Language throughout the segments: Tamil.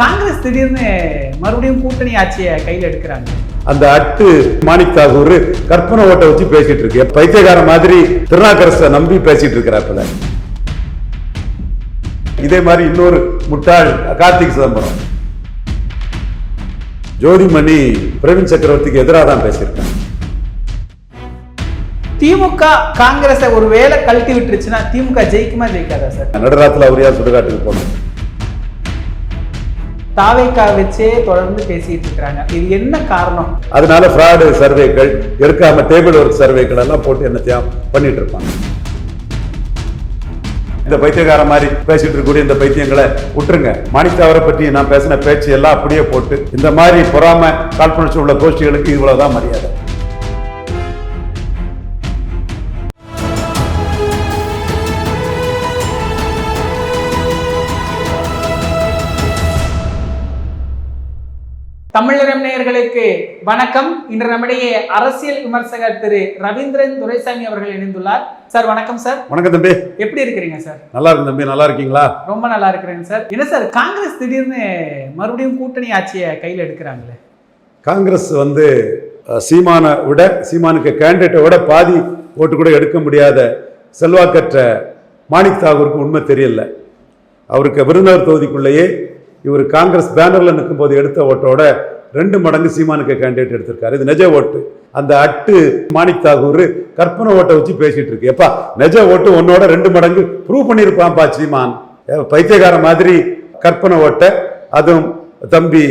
காங்கிரஸ் திடீர்னு மறுபடியும் கூட்டணி ஆட்சியை கையில் எடுக்கிறாங்க. அந்த அட்டு மாணிக் தாகூர் கற்பனை ஓட்ட வச்சு பேசிட்டு இருக்கு. பைத்தியக்கார மாதிரி திருநாக்கரசை நம்பி பேசிட்டு இருக்கிறாப்புல. இதே மாதிரி இன்னொரு முட்டாள் கார்த்திக் சிதம்பரம், ஜோதிமணி பிரவீன் சக்கரவர்த்திக்கு எதிராக தான் பேசியிருக்காங்க. திமுக காங்கிரஸை ஒரு வேலை கழட்டி விட்டுருச்சுன்னா திமுக ஜெயிக்குமா ஜெயிக்காதா சார்? நடுராத்துல அவரையா சுடுகாட்டுக்கு போனோம். தாவேக்கா வச்சே தொடர்ந்து பேசிட்டு இருக்காங்க. இது என்ன காரணம்? அதனால ஃப்ராடு சர்வேக்கள் எடுக்காம டேபிள் ஒர்க் சர்வேக்கள் எல்லாம் போட்டு என்னத்தையும் பண்ணிட்டு இருப்பாங்க. இந்த பைத்தியக்கார மாதிரி பேசிட்டு இருக்கக்கூடிய இந்த பைத்தியங்களை விட்டுருங்க. மாணிக் தாகூரை பற்றி நான் பேசின பேச்சு எல்லாம் அப்படியே போட்டு இந்த மாதிரி பொறாம காழ்ப்புணர்ச்சி உள்ள கோஷ்டிகளுக்கு இவ்வளவுதான் மரியாதை. தமிழகம் நேயர்களுக்கு வணக்கம். இன்று நம்முடைய அரசியல் விமர்சகர் திரு ரவீந்திரன் துரைசாமி அவர்கள் இணைந்துள்ளார். சார் வணக்கம் சார். வணக்கம் தம்பி. எப்படி இருக்கிறீங்க சார்? நல்லா இருக்கு தம்பி. நல்லா இருக்கீங்களா? ரொம்ப நல்லா இருக்கிறேன் சார். என்ன சார் காங்கிரஸ் திடீர்னு மறுபடியும் கூட்டணி ஆட்சியை கையில் எடுக்கிறாங்களே? காங்கிரஸ் சீமானை விட, சீமானுக்கு கேண்டிடேட்டை விட பாதி ஓட்டு கூட எடுக்க முடியாத செல்வாக்கற்ற மாணிக் தாகூருக்கு உண்மை தெரியல. அவருக்கு விருதுநகர் தொகுதிக்குள்ளேயே இவர் காங்கிரஸ் பேனர்ல நிற்கும் போது எடுத்த ஓட்டோட 2 மடங்கு சீமானுக்கு கேண்டிடேட் எடுத்திருக்காரு. இது நிஜ ஓட்டு. அந்த அட்டு மாணிக் தாகூர் கற்பனை ஓட்டை வச்சு பேசிட்டு இருக்கு. எப்பா, நிஜ ஓட்டு உன்னோட 2 மடங்கு ப்ரூவ் பண்ணியிருப்பான்ப்பா சீமான். பைத்தியக்கார மாதிரி கற்பனை ஓட்டை, அதுவும் தம்பி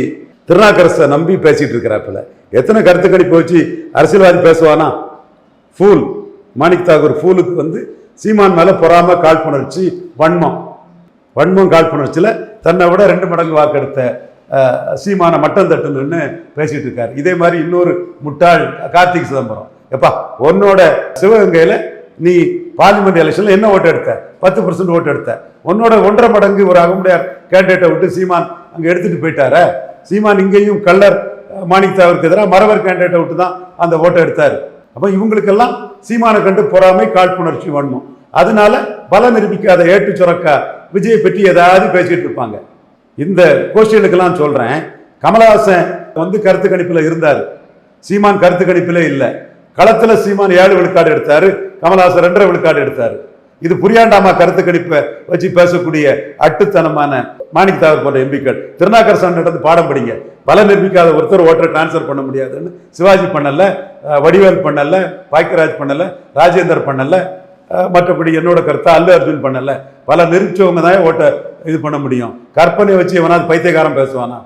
திருநாக்கரசை நம்பி பேசிட்டு இருக்கிறாப்புல. எத்தனை கருத்து கணிப்பு வச்சு அரசியல்வாதி பேசுவானா? ஃபூல் மாணிக் தாகூர். ஃபூலுக்கு சீமான் மேல பொறாம, காழ்ப்புணர்ச்சி, வன்மம் காழ்ப்புணர்ச்சியில தன்னை விட 2 மடங்கு வாக்கெடுத்த சீமான மட்டம் தட்டுன்னு பேசிட்டு இருக்காரு. இதே மாதிரி இன்னொரு முட்டாள் கார்த்திக் சிதம்பரம், எப்பா உன்னோட சிவகங்கையில நீ பார்லிமெண்ட் எலெக்ஷன்ல என்ன ஓட்டு எடுத்த? 10% ஓட்டு எடுத்த. உன்னோட 1.5 மடங்கு ஒரு அகமுடையார் கேண்டிடேட்டை விட்டு சீமான் அங்க எடுத்துட்டு போயிட்டார. சீமான் இங்கேயும் கள்ளர் மாணிக் தாகூருக்கு எதிராக மறவர் கேண்டிடேட்டை விட்டு தான் அந்த ஓட்டை எடுத்தாரு. அப்ப இவங்களுக்கெல்லாம் சீமானை கண்டு பொறாமை, காழ்ப்புணர்ச்சி, வன்மம். அதனால பல நிரூபிக்காத ஏட்டு சுரக்கா விஜயை பற்றி ஏதாவது பேசிட்டு இருப்பாங்க. இந்த கோஷ்டிகளுக்கெல்லாம் சொல்றேன், கமலஹாசன் கருத்து கணிப்புல இருந்தாரு, சீமான் கருத்து கணிப்புல இல்லை. களத்துல சீமான் 7 விழுக்காடு எடுத்தாரு, கமலஹாசன் 2.5 விழுக்காடு எடுத்தாரு. இது புரியாண்டாமா கருத்து கணிப்பை வச்சு பேசக்கூடிய அட்டுத்தனமான மாணிக் தாகூர் போன்ற எம்பிக்கள். திருநாக்கரசன் நடந்து பாடம் படிங்க. பல நிரூபிக்காத ஒருத்தர் ஓட்டரை டிரான்ஸ்பர் பண்ண முடியாதுன்னு சிவாஜி பண்ணல, வடிவேல் பண்ணல, பாக்கியராஜ் பண்ணல, ராஜேந்தர் பண்ணல, மற்றபடி என்னோட கருத்தை அல்லு அர்ஜுன் பண்ணல. பல நிரூபிச்சவங்க தான் ஓட்ட இது பண்ண முடியும். கற்பனை வச்சு எவனாவது பைத்தியக்காரன் பேசுவானா?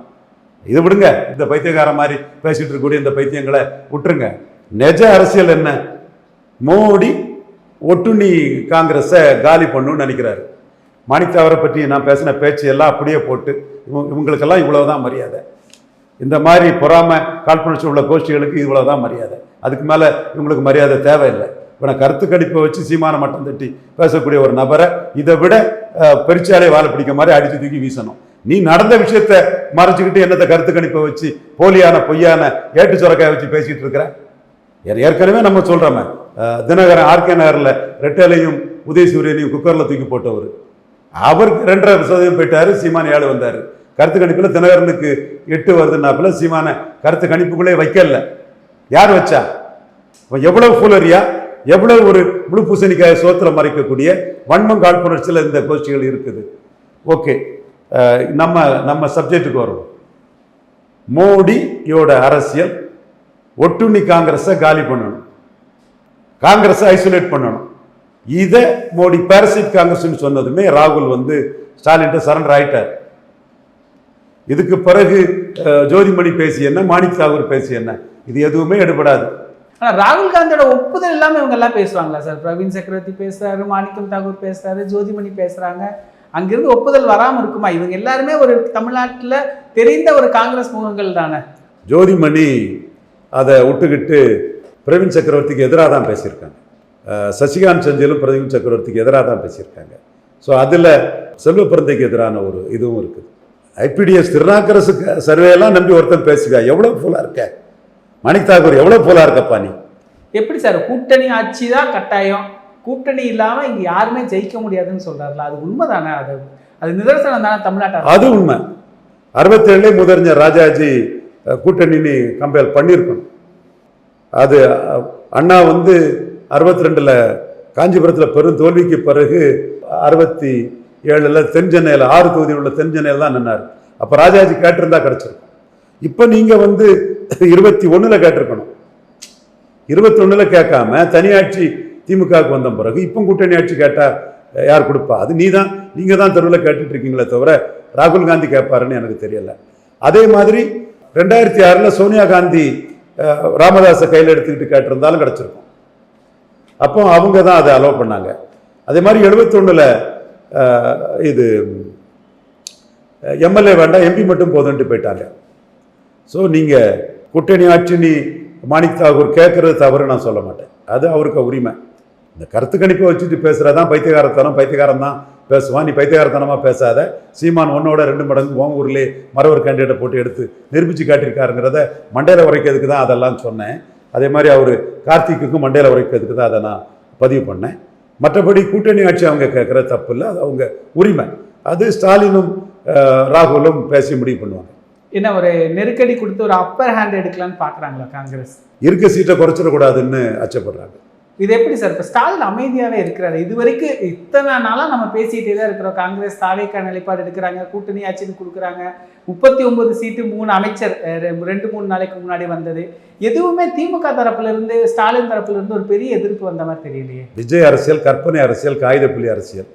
இது விடுங்க. இந்த பைத்தியக்காரன் மாதிரி பேசிட்டு இருக்கக்கூடிய இந்த பைத்தியங்களை விட்டுருங்க. நிஜ அரசியல் என்ன? மோடி ஒட்டுண்ணி காங்கிரஸை காலி பண்ணுன்னு நினைக்கிறாரு. மாணிக் தாகூரை பற்றி நான் பேசின பேச்சு எல்லாம் அப்படியே போட்டு இவங்களுக்கெல்லாம் இவ்வளவுதான் மரியாதை. இந்த மாதிரி பொறாம காழ்ப்புணர்ச்சி உள்ள கோஷ்டிகளுக்கு இவ்வளவுதான் மரியாதை. அதுக்கு மேல இவங்களுக்கு மரியாதை தேவையில்லை. இப்போ நான் கருத்து கணிப்பை வச்சு சீமான மட்டம் தட்டி பேசக்கூடிய ஒரு நபரை இதை விட பெருச்சாலே வாழை பிடிக்க மாதிரி அடிச்சு தூக்கி வீசணும். நீ நடந்த விஷயத்த மறைச்சிக்கிட்டு என்னத்தை கருத்து கணிப்பை வச்சு போலியான பொய்யான ஏட்டு சுரக்காய வச்சு பேசிட்டு இருக்கிற? ஏற்கனவே நம்ம சொல்றோமே, தினகரன் ஆர்கே நகர்ல ரெட்டலையும் உதயசூரியனையும் குக்கர்ல தூக்கி போட்டவர், அவருக்கு 2.5% போயிட்டாரு, சீமான் 7 வந்தாரு. கருத்து கணிப்புல தினகரனுக்கு 8 வருதுன்னாப்புல சீமான கருத்து கணிப்புக்குள்ளே வைக்கல. யார் வச்சா? எவ்வளவு ஃபூலரியா, எவ்வளவு ஒரு முழு பூசணிக்காய சோத்துல மறைக்கக்கூடிய வன்மம் காழ்ப்புணர்ச்சியில் இந்த கோஷ்டிகள் இருக்குது. ஓகே, நம்ம சப்ஜெக்டுக்கு வருவோம். மோடியோட அரசியல் ஒட்டுண்ணி காங்கிரஸை காலி பண்ணணும், காங்கிரஸை ஐசோலேட் பண்ணணும். இதை மோடி பாரசைட் காங்கிரஸ் சொன்னதுமே ராகுல் ஸ்டாலின் சரண்டர் ஆயிட்டார். இதுக்கு பிறகு ஜோதிமணி பேசி என்ன, மாணிக் தாகூர் பேசி என்ன, இது எதுவுமே எடுபடாது. ஆனா ராகுல் காந்தியோட ஒப்புதல் இல்லாம இவங்க எல்லாம் பேசுவாங்களா சார்? பிரவீன் சக்கரவர்த்தி பேசுறாரு, மாணிக்கம் தாகூர் பேசுறாரு, ஜோதிமணி பேசுறாங்க. அங்கிருந்து ஒப்புதல் வராம இருக்குமா? இவங்க எல்லாருமே ஒரு தமிழ்நாட்டுல தெரிந்த ஒரு காங்கிரஸ் முகங்கள் தானே. ஜோதிமணி அதை விட்டுக்கிட்டு பிரவீன் சக்கரவர்த்திக்கு எதிராக தான் பேசியிருக்காங்க. சசிகாந்த் செந்திலும் பிரவீன் சக்கரவர்த்திக்கு எதிராக தான் பேசியிருக்காங்க. ஸோ அதில் செல்வ பிறந்தைக்கு எதிரான ஒரு இதுவும் இருக்குது. ஐபிடிஎஸ் திருநாக்கரசு சர்வேலாம் நம்பி ஒருத்தன் பேசுவா. எவ்வளவு ஃபுல்லாக இருக்க மாணிக் தாகூர், எவ்வளவு போலா இருக்கப்பா நீ? எப்படி சார் கூட்டணி ஆட்சி தான் கட்டாயம், கூட்டணி இல்லாம இங்க யாருமே ஜெயிக்க முடியாதுன்னு சொல்றாருல, அது உண்மைதானே? அது நிதர்சனம் தானே தமிழ்நாட்டில்? அது உண்மை. 67 முதறிஞர் ராஜாஜி கூட்டணின்னு கம்பேர் பண்ணியிருக்கணும். அது அண்ணா வந்து 62 காஞ்சிபுரத்தில் பெரும் தோல்விக்கு பிறகு 67 தென் சென்னையில் 6 தொகுதியில் உள்ள தென் சென்னையில் தான் நின்னார். அப்போ ராஜாஜி கேட்டிருந்தா கிடைச்சிருக்கும். இப்போ நீங்கள் வந்து 21 கேட்டிருக்கணும். 21 கேட்காம தனியாட்சி திமுகவுக்கு வந்த பிறகு இப்போ கூட்டணி ஆட்சி கேட்டால் யார் கொடுப்பா? அது நீங்கள் தான் தெருவில் கேட்டுட்டு இருக்கீங்களே தவிர ராகுல் காந்தி கேட்பாருன்னு எனக்கு தெரியல. அதே மாதிரி 2006 சோனியா காந்தி ராமதாஸை கையில் எடுத்துக்கிட்டு கேட்டிருந்தாலும் கிடச்சிருக்கும். அப்போ அவங்க தான் அதை அலோவ் பண்ணாங்க. அதே மாதிரி 71 இது எம்எல்ஏ வேண்டாம், எம்பி மட்டும் போதுன்ட்டு போயிட்டாங்க. ஸோ நீங்கள் கூட்டணி ஆட்சி மாணிக் தாகூர் கேட்கறது தவறு நான் சொல்ல மாட்டேன். அது அவருக்கு உரிமை. இந்த கருத்து கணிப்பை வச்சுட்டு பேசுகிறதான் பைத்தியக்காரன் தான் பேசுவான். நீ பைத்தியகாரத்தனமாக பேசாத. சீமான் 1ஓட 2 மடங்கு உன் ஊர்லேயே மறவர் கேண்டிடேட்டை போட்டு எடுத்து நிரூபித்து காட்டியிருக்காருங்கிறத மண்டையில் உரைக்கிறதுக்கு தான் அதெல்லாம் சொன்னேன். அதே மாதிரி அவர் கார்த்திக்குக்கும் மண்டையில் உரைக்கிறதுக்கு தான் அதை நான் பதிவு பண்ணேன். மற்றபடி கூட்டணி ஆட்சி அவங்க கேட்குற தப்பு இல்லை, அது அவங்க உரிமை. அது ஸ்டாலினும் ராகுலும் பேசி முடிவு பண்ணுவாங்க. என்ன ஒரு நெருக்கடி கொடுத்து ஒரு அப்பர் ஹேண்ட் எடுக்கலான்னு பார்க்குறாங்களா காங்கிரஸ்? இருக்க சீட்டை குறைச்சிடக்கூடாதுன்னு அச்சப்படுறாங்க. இது எப்படி சார்? இப்போ ஸ்டாலின் அமைதியாகவே இருக்கிறாரு. இது வரைக்கும் இத்தனை நாளாக நம்ம பேசிகிட்டே தான் இருக்கிறோம். காங்கிரஸ் தாவேக்கா நிலைப்பாடு எடுக்கிறாங்க, கூட்டணி ஆட்சின்னு கொடுக்குறாங்க. 39 சீட்டு 3 அமைச்சர் 2-3 நாளைக்கு முன்னாடி வந்தது. எதுவுமே திமுக தரப்புலேருந்து ஸ்டாலின் தரப்புலேருந்து ஒரு பெரிய எதிர்ப்பு வந்த மாதிரி தெரியலையே. விஜய் அரசியல், கற்பனை அரசியல், காகிதப்புள்ளி அரசியல்.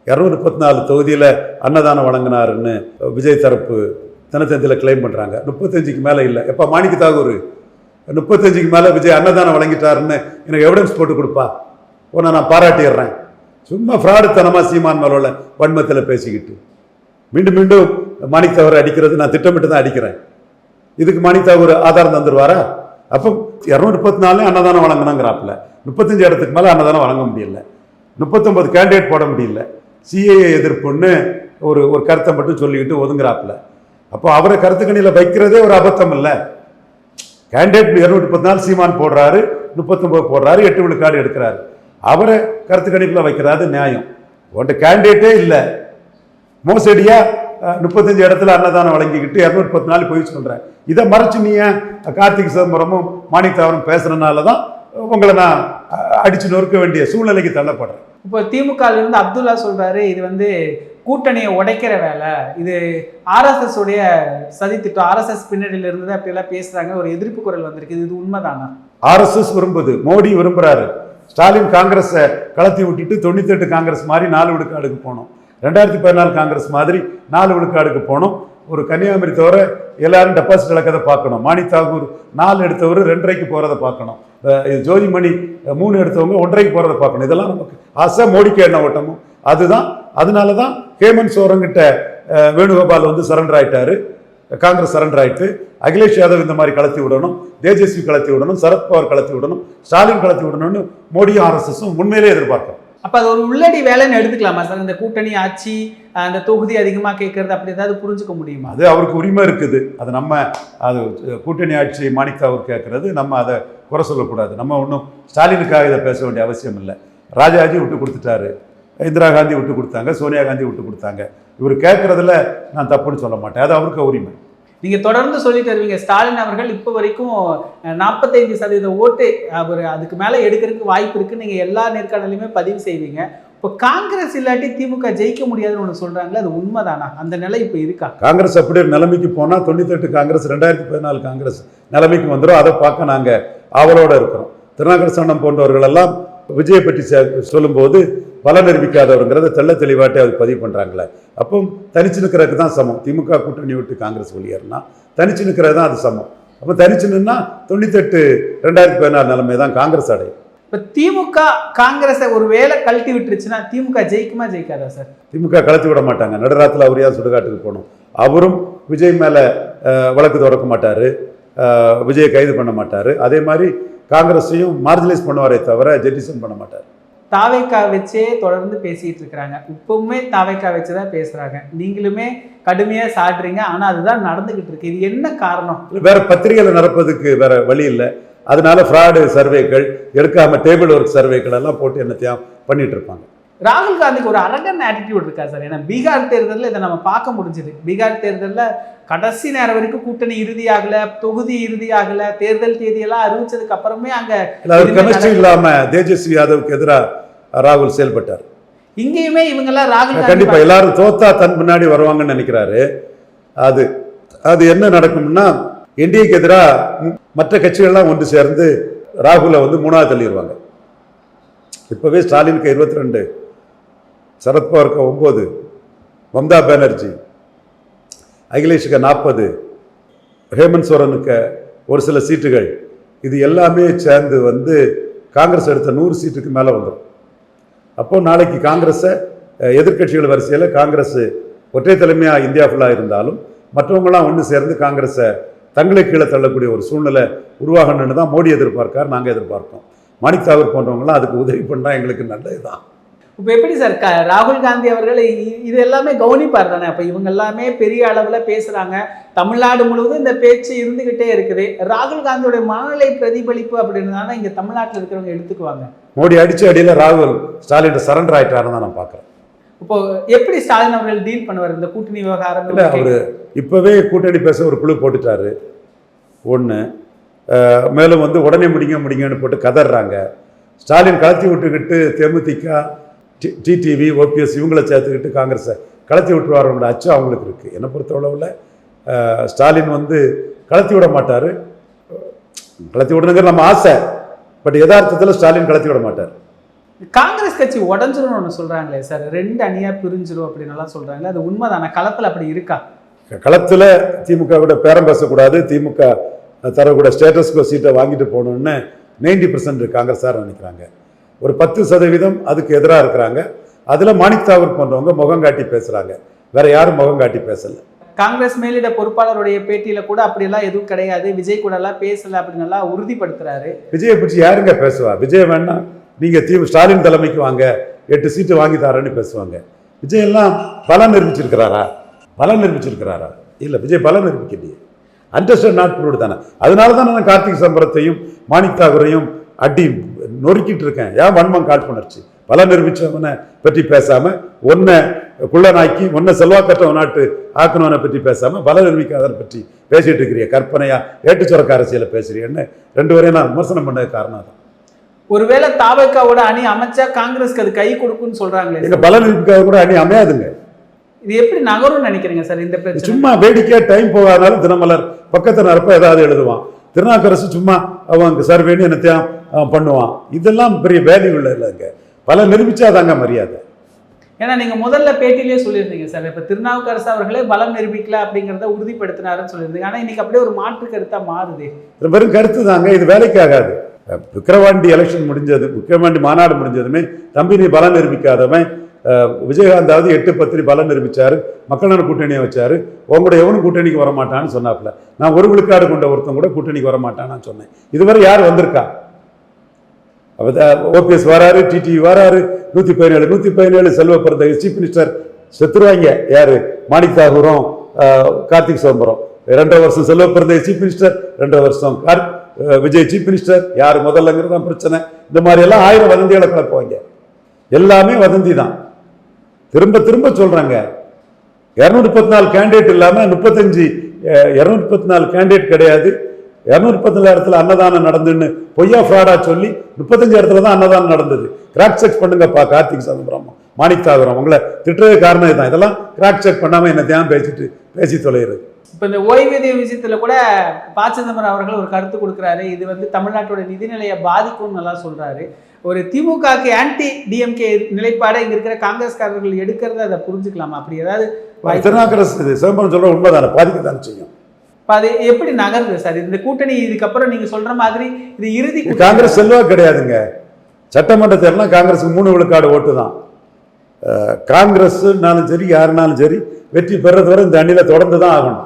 234 தொகுதியில் அன்னதானம் வழங்கினாருன்னு விஜய் தரப்பு தினத்தந்தியில் கிளைம் பண்ணுறாங்க. 35க்கு மேலே இல்லை. எப்போ மாணிக்க தாகூர் 35க்கு மேலே விஜய் அன்னதானம் வழங்கிட்டாருன்னு எனக்கு எவிடன்ஸ் போட்டு கொடுப்பா, உன்னை நான் பாராட்டிடுறேன். சும்மா ஃப்ராடுத்தனமாக சீமான் மேலே உள்ள வன்மத்தில் பேசிக்கிட்டு மீண்டும் மீண்டும் மாணிக் தாகூர் அடிக்கிறது நான் திட்டமிட்டு தான் அடிக்கிறேன். இதுக்கு மாணிக் தாகூர் ஆதாரம் தந்துடுவாரா? அப்போ 234 அன்னதானம் வழங்கினாங்கிறாப்புல. 35 இடத்துக்கு மேலே அன்னதானம் வழங்க முடியல. 39 கேண்டிடேட் போட முடியல. சிஏஏ எதிர்ப்புன்னு ஒரு கருத்தை மட்டும் சொல்லிக்கிட்டு ஒதுங்குறாப்புல. அப்போ அவரை கருத்துக்கணியில் வைக்கிறதே ஒரு அபத்தம் இல்லை. கேண்டிடேட் 234 சீமான் போடுறாரு, 39 போடுறாரு, 8 விழுக்காடு எடுக்கிறாரு. அவரை கருத்து கணிப்பில் வைக்கிறாரு நியாயம். உன்ட்ட கேண்டிடேட்டே இல்லை, மோசடியா 35 இடத்துல அன்னதானம் வழங்கிக்கிட்டு 234 போய் சொல்கிறேன். இதை மறைச்சு நீ கார்த்திக் சிதம்பரமும் மாணிக் தாகூரும் பேசுறதுனால தான் உங்களை நான் அடிச்சு நொறுக்க வேண்டிய சூழ்நிலைக்கு தள்ளப்படுறேன். இப்போ திமுகவிலிருந்து அப்துல்லா சொல்றாரு, இது வந்து கூட்டணியை உடைக்கிற வேலை, இது ஆர்எஸ்எஸ் உடைய சதித்திட்டம், ஆர்எஸ்எஸ் பின்னணியில இருந்து அப்படியெல்லாம் பேசுறாங்க, ஒரு எதிர்ப்பு குரல் வந்திருக்கு. இது உண்மைதானா? ஆர்எஸ்எஸ் விரும்புது, மோடி விரும்புறாரு. ஸ்டாலின் காங்கிரஸை கலத்தி விட்டுட்டு 98 காங்கிரஸ் மாதிரி 4 விழுக்காடுக்கு போனோம். 2014 காங்கிரஸ் மாதிரி 4 விழுக்காடுக்கு போனோம். ஒரு கன்னியாகுமரி தவிர எல்லாரும் டெபாசிட் இழக்கதை பார்க்கணும். மாணிக் தாகூர் 4 எடுத்தவர் 2.5க்கு போகிறத பார்க்கணும். ஜோதிமணி 3 எடுத்தவங்க 1.5க்கு போகிறத பார்க்கணும். இதெல்லாம் நமக்கு ஆசை. மோடிக்கு என்ன ஓட்டமும் அதுதான். அதனால தான் ஹேமந்த் சோரங்கிட்ட வேணுகோபால் வந்து சரண்டர் ஆயிட்டாரு, காங்கிரஸ் சரண்டர் ஆயிட்டு. அகிலேஷ் யாதவ் இந்த மாதிரி கலத்தி விடணும், தேஜஸ்வி கலத்தி விடணும், சரத்பவார் கலத்தி விடணும், ஸ்டாலின் கலத்தி விடணும்னு மோடியும் ஆர்எஸ்எஸும் உண்மையிலே எதிர்பார்க்கிறோம். அப்போ அது ஒரு உள்ளடி வேலைன்னு எடுத்துக்கலாமா சார்? இந்த கூட்டணி ஆட்சி, அந்த தொகுதி அதிகமாக கேட்கறது, அப்படி ஏதாவது புரிஞ்சுக்க முடியுமா? அது அவருக்கு உரிமை இருக்குது. அது நம்ம அது கூட்டணி ஆட்சி மாணிக் தாகூர் கேட்கறது, நம்ம அதை குறை சொல்லக்கூடாது. நம்ம ஒன்றும் ஸ்டாலினுக்காக இதை பேச வேண்டிய அவசியம் இல்லை. ராஜாஜி விட்டு கொடுத்துட்டாரு, இந்திரா காந்தி விட்டு கொடுத்தாங்க, சோனியா காந்தி விட்டு கொடுத்தாங்க. இவர் கேட்கறதுல நான் தப்புன்னு சொல்ல மாட்டேன். அது அவருக்கு உரிமை. நீங்கள் தொடர்ந்து சொல்லிட்டு வருவீங்க, ஸ்டாலின் அவர்கள் இப்போ வரைக்கும் 45% ஓட்டு அவர் அதுக்கு மேலே எடுக்கிறதுக்கு வாய்ப்பு இருக்குன்னு நீங்கள் எல்லா நேர்காணலையுமே பதிவு செய்வீங்க. இப்போ காங்கிரஸ் இல்லாட்டி திமுக ஜெயிக்க முடியாதுன்னு ஒன்று சொல்கிறாங்களே, அது உண்மைதானா? அந்த நிலை இப்போ இருக்கா? காங்கிரஸ் அப்படி ஒரு நிலைமைக்கு போனால் 98 காங்கிரஸ் 2014 காங்கிரஸ் நிலைமைக்கு வந்துடும். அதை பார்க்க நாங்கள் ஆவலோடு இருக்கிறோம். திருநாகரசனம் போன்றவர்களெல்லாம் விஜயை பற்றி சொல்லும்போது பல நிரூபிக்காதவருங்கிறத தெள்ள தெளிவாட்டே அது பதிவு பண்ணுறாங்களே. அப்போ தனிச்சு நிற்கிறதுக்கு தான் சமம். திமுக கூட்டணி விட்டு காங்கிரஸ் வெளியேறினா தனிச்சு நிற்கிறது தான் அது சமம். அப்போ தனிச்சு நின்னா 98 2014 நிலைமை தான் காங்கிரஸ் அடையும். இப்போ திமுக காங்கிரஸை ஒரு வேலை கழட்டி விட்டுருச்சுன்னா திமுக ஜெயிக்குமா ஜெயிக்காதா சார்? திமுக கழட்டி விட மாட்டாங்க. நடுராத்தில் அவரையா சுடுகாட்டுக்கு போகணும். அவரும் விஜய் மேலே வழக்கு தொடக்க மாட்டார், விஜயை கைது பண்ண மாட்டார். அதே மாதிரி காங்கிரஸையும் மார்ஜினைஸ் பண்ணுவாரே தவிர ஜெட்டிசன் பண்ண மாட்டார். தாவேக்கா வச்சே தொடர்ந்து பேசிட்டு இருக்கிறாங்க. இப்பவுமே தாவேக்கா வச்சு தான் பேசுறாங்க. நீங்களுமே கடுமையாக சாடுறீங்க, ஆனால் அதுதான் நடந்துகிட்டு இருக்கு. இது என்ன காரணம்? வேற பத்திரிகைகள் நடப்பதுக்கு வேற வழி இல்லை. அதனால ஃப்ராடு சர்வேக்கள் எடுக்காம டேபிள் ஒர்க் சர்வேக்கள் எல்லாம் போட்டு என்னத்தையும் பண்ணிட்டு இருப்பாங்க. ராகுல் காந்திக்கு ஒரு அரகன் ஆட்டிடியூட் இருக்கா சார்? ஏன்னா பீகார் தேர்தலில் இதை நம்ம பார்க்க முடிஞ்சுது. பீகார் தேர்தலில் கடைசி நேரம் வரைக்கும் கூட்டணி இறுதியாகல, தொகுதி இறுதியாகல, தேர்தல் தேதியெல்லாம் அறிவிச்சதுக்கு அப்புறமே அங்க கெமிஸ்ட்ரி இல்லாம தேஜஸ்வி யாதவுக்கு எதிராக ராகுல் செயல்பட்டார். இங்கேயுமே இவங்கெல்லாம் ராகுல் கண்டிப்பா எல்லாரும் தோத்தா தன் முன்னாடி வருவாங்கன்னு நினைக்கிறாரு. அது என்ன நடக்கும்னா, என்டிஏக்கு எதிராக மற்ற கட்சிகள்லாம் ஒன்று சேர்ந்து ராகுலை வந்து மூணாவது தள்ளிடுவாங்க. இப்பவே ஸ்டாலினுக்கு 22, சரத்பவாருக்கு 9, மம்தா பானர்ஜி, அகிலேஷுக்கு 40, ஹேமந்த் சோரனுக்கு ஒரு சில சீட்டுகள், இது எல்லாமே சேர்ந்து வந்து காங்கிரஸ் எடுத்த 100 சீட்டுக்கு மேலே வந்துடும். அப்போ நாளைக்கு காங்கிரஸை எதிர்கட்சிகள் வரிசையில் காங்கிரஸ் ஒற்றை தலைமையாக இந்தியா ஃபுல்லாக இருந்தாலும் மற்றவங்களாம் ஒன்று சேர்ந்து காங்கிரஸை தங்களை கீழே தள்ளக்கூடிய ஒரு சூழ்நிலை உருவாகணும்னு தான் மோடி எதிர்பார்க்கார், நாங்கள் எதிர்பார்க்கோம். மாணிக் தாகூர் போன்றவங்களாம் அதுக்கு உதவி பண்ணால் எங்களுக்கு நல்லதுதான். இப்போ எப்படி சார் ராகுல் காந்தி அவர்கள் இது எல்லாமே கவனிப்பார் தானே? அப்போ இவங்க எல்லாமே பெரிய அளவில் பேசுகிறாங்க, தமிழ்நாடு முழுவதும் இந்த பேச்சு இருந்துக்கிட்டே இருக்குது. ராகுல் காந்தியோட மனநிலை பிரதிபலிப்பு அப்படின்றதால இங்கே தமிழ்நாட்டில் இருக்கிறவங்க எடுத்துக்குவாங்க. மோடி அடிச்ச அடியில் ராகுல் ஸ்டாலின் சரண்டர் ஆயிட்டாருன்னு தான் நான் பார்க்குறேன். இப்போ எப்படி ஸ்டாலின் அவர்கள் டீல் பண்ணுவார் இந்த கூட்டணி விவகாரம்? இல்லை, அவர் இப்போவே கூட்டணி பேச ஒரு குழு போட்டுட்டாரு ஒன்று. மேலும் வந்து உடனே முடிங்கன்னு போட்டு கதறாங்க. ஸ்டாலின் கலத்தி விட்டுக்கிட்டு தேமுதிக, டிடிவி, ஓபிஎஸ் இவங்களை சேர்த்துக்கிட்டு காங்கிரஸை கலத்தி விட்டுருவாரோட அச்சு அவங்களுக்கு இருக்குது. என்னை பொறுத்தளவில் ஸ்டாலின் வந்து கலத்தி விட மாட்டார். கலத்தி விடணுங்கிற நம்ம ஆசை, பட் யதார்த்தத்தில் ஸ்டாலின் கலத்தி விட மாட்டார். காங்கிரஸ் கட்சி உடஞ்சிரும்னு ஒன்று சொல்கிறாங்களே சார், 2 அணியாக பிரிஞ்சிரும் அப்படின்னுலாம் சொல்கிறாங்க. அது உண்மைதான? களத்தில் அப்படி இருக்கா? களத்தில் திமுக விட பேரம் பேசக்கூடாது, திமுக தரக்கூட ஸ்டேட்டஸ்கோ சீட்டை வாங்கிட்டு போகணுன்னு 90% காங்கிரஸார் நினைக்கிறாங்க. ஒரு 10% அதுக்கு எதிராக இருக்கிறாங்க. அதில் மாணிக் தாகூர் போன்றவங்க முகம் காட்டி பேசுகிறாங்க, வேற யாரும் முகம் காட்டி பேசலை. காங்கிரஸ் மேலிட பொறுப்பாளருடைய பேட்டியில கூட அப்படியெல்லாம் எதுவும் கிடையாது, விஜய் கூட எல்லாம் பேசல அப்படின்னு எல்லாம் உறுதிப்படுத்துறாரு. விஜயை பற்றி யாருங்க பேசுவா? விஜய் வேணா நீங்க ஸ்டாலின் தலைமைக்கு வாங்க, 8 சீட்டு வாங்கி தரேன்னு பேசுவாங்க. விஜய் எல்லாம் பலம் நிரூபிச்சிருக்கிறாரா? இல்ல, விஜய் பலம் நிரூபிக்கலையே. அண்டர்ஸ்டாண்ட் நாட் ப்ரூவ்டு தானே. அதனால தான் நான் கார்த்திக் சம்பரத்தையும் மாணிக் தாகூரையும் அடி நொறுக்கிட்டு இருக்கேன். ஏன் வன்மம் காழ்ப்புணர்ச்சி? பலம் நிரூபிச்சவனை பற்றி பேசாம, ஒன்ன குள்ளனாக்கி ஒன்ன செல்வாக்கற்ற நாட்டு ஆக்கணவனை பற்றி பேசாம, பலம் நிரூபிக்காதனை பற்றி பேசிட்டு இருக்கிறிய, கற்பனையா ஏட்டுச்சுரக்க அரசியலை பேசுறீன்னு 2 பேரையும் நான் விமர்சனம் பண்ணது காரணம் தான். ஒருவேளை தாவேக்காவோட அணி அமைச்சா காங்கிரஸ்க்கு அது கை கொடுக்குன்னு சொல்றாங்களே, எங்க பலம் நிரூபிக்காத கூட அணி அமையாதுங்க. இது எப்படி நகரும் நினைக்கிறீங்க சார்? இந்த பிரச்சனை சும்மா வேடிக்கையா டைம் போகாதாலும் தினமலர் பக்கத்தை நிரப்ப ஏதாவது எழுதுவான். திருநாக்கரசு சும்மா அவங்க சர்வேன்னு என்னத்தையும் பண்ணுவான். இதெல்லாம் பெரிய வேல்யூ இல்லைங்க. பல நிரூபிச்சாதாங்க மரியாதை. ஏன்னா நீங்க முதல்ல பேட்டிலேயே சொல்லியிருந்தீங்க சார், இப்ப திருநாவுக்கரசு அவர்களே பலம் நிரூபிக்கல அப்படிங்கிறத உறுதிப்படுத்தினாருன்னு சொல்லியிருந்தீங்க. ஆனா இன்னைக்கு அப்படியே ஒரு மாற்று கருத்தா மாறுது. வெறும் கருத்து தாங்க, இது வேலைக்கு ஆகாது. விக்கிரவாண்டி எலெக்ஷன் முடிஞ்சது, விக்கிரவாண்டி மாநாடு முடிஞ்சதுமே தம்பி நீ பலம் நிரூபிக்காதவன் விஜயகாந்தாவது 8-10 பலம் நிரூபிச்சாரு, மக்கள் நல கூட்டணியை வச்சாரு, உங்களோட எவனும் கூட்டணிக்கு வரமாட்டான்னு சொன்னாப்புல. நான் ஒரு விழுக்காடு கொண்ட ஒருத்தன் கூட கூட்டணிக்கு வரமாட்டான்னு சொன்னேன். இதுவரை யார் வந்திருக்கா? ஓபிஎஸ் வராரு, டிடிவி வராரு, 117 செல்வ பிறந்த சீஃப் மினிஸ்டர் செத்துருவாங்க. யாரு? மாணிக் தாகூரும் கார்த்திக் சிதம்பரம். 2.5 வருஷம் செல்வ பிறந்த சீஃப் மினிஸ்டர், 2.5 வருஷம் விஜய் சீஃப் மினிஸ்டர். யார் முதல்லங்கிறது தான் பிரச்சனை. இந்த மாதிரி எல்லாம் 1000 வதந்திகளை கலப்புவாங்க. எல்லாமே வதந்தி தான். திரும்ப திரும்ப சொல்றாங்க. 234 கேண்டிடேட் இல்லாம 234 கேண்டிடேட் கிடையாது. 234 இடத்துல அன்னதானம் நடந்துன்னு பொய்யா ஃப்ராடா சொல்லி 35 இடத்துல தான் அன்னதானம் நடந்தது. கிராக் செக் பண்ணுங்கப்பா கார்த்திக் சிதம்பரம், மாணிக் தாகூரம். உங்களை திட்டுறது காரணம் இதுதான். இதெல்லாம் கிராக் செக் பண்ணாம என்ன தியானம் பேசி தொலைகிறது. இப்போ இந்த ஓய்வூதிய விஷயத்துல கூட ப. சிதம்பரம் அவர்கள் ஒரு கருத்து கொடுக்குறாரு. இது வந்து தமிழ்நாட்டோட நிதிநிலையை பாதிக்கும்னு நல்லா சொல்றாரு. ஒரு திமுகக்கு ஆன்டி டிஎம்கே நிலைப்பாடை இங்க இருக்கிற காங்கிரஸ்காரர்கள் எடுக்கிறத அதை புரிஞ்சுக்கலாமா? அப்படி ஏதாவது திருநாக்கரசு சிதம்பரம் சொல்ற உண்மைதானே, பாதிக்கத்தான் செய்யும். அது எப்படி நகருது சார் இந்த கூட்டணி? இதுக்கப்புறம் நீங்க சொல்ற மாதிரி இது இறுதி காங்கிரஸ் செல்வா கிடையாதுங்க. சட்டமன்ற தேர்தலாம் காங்கிரஸுக்கு 3 விழுக்காடு ஓட்டு தான். காங்கிரஸ்னாலும் சரி யாருனாலும் சரி வெற்றி பெறது வரை இந்த அணியில தொடர்ந்து தான் ஆகணும்.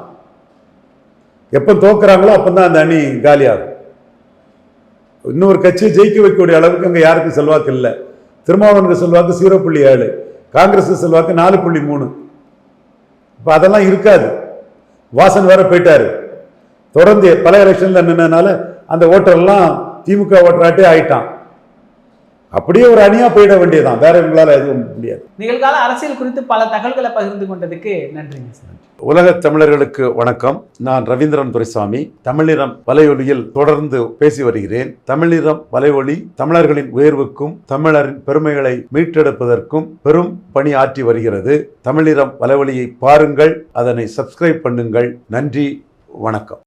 எப்போ தோக்குறாங்களோ அப்பதான் அந்த அணி காலியாகும். இன்னொரு கட்சியை ஜெயிக்க வைக்கக்கூடிய அளவுக்கு அங்கே யாருக்கும் செல்வாக்கு இல்லை. திருமாவளவனுக்கு செல்வாக்கு 0.7, காங்கிரஸுக்கு செல்வாக்கு 4.3. இப்போ அதெல்லாம் இருக்காது. வாசன் வேற போயிட்டாரு. தொடர்ந்து பல எலெக்ஷன்ல நின்றனால அந்த ஓட்டரெல்லாம் திமுக ஓட்டராட்டே ஆயிட்டான். அப்படியே ஒரு அணியா போயிட வேண்டியதுதான், வேற இவங்களால எதுவும் முடியாது. நிகழ்கால அரசியல் குறித்து பல தகவல்களை பகிர்ந்து கொண்டதுக்கு நன்றிங்க சார். உலக தமிழர்களுக்கு வணக்கம். நான் ரவீந்திரன் துரைசாமி. தமிழினம் வலையொலியில் தொடர்ந்து பேசி வருகிறேன். தமிழினம் வலையொலி தமிழர்களின் உயர்வுக்கும் தமிழரின் பெருமைகளை மீட்டெடுப்பதற்கும் பெரும் பணி ஆற்றி வருகிறது. தமிழினம் வலையொலியை பாருங்கள், அதனை சப்ஸ்கிரைப் பண்ணுங்கள். நன்றி, வணக்கம்.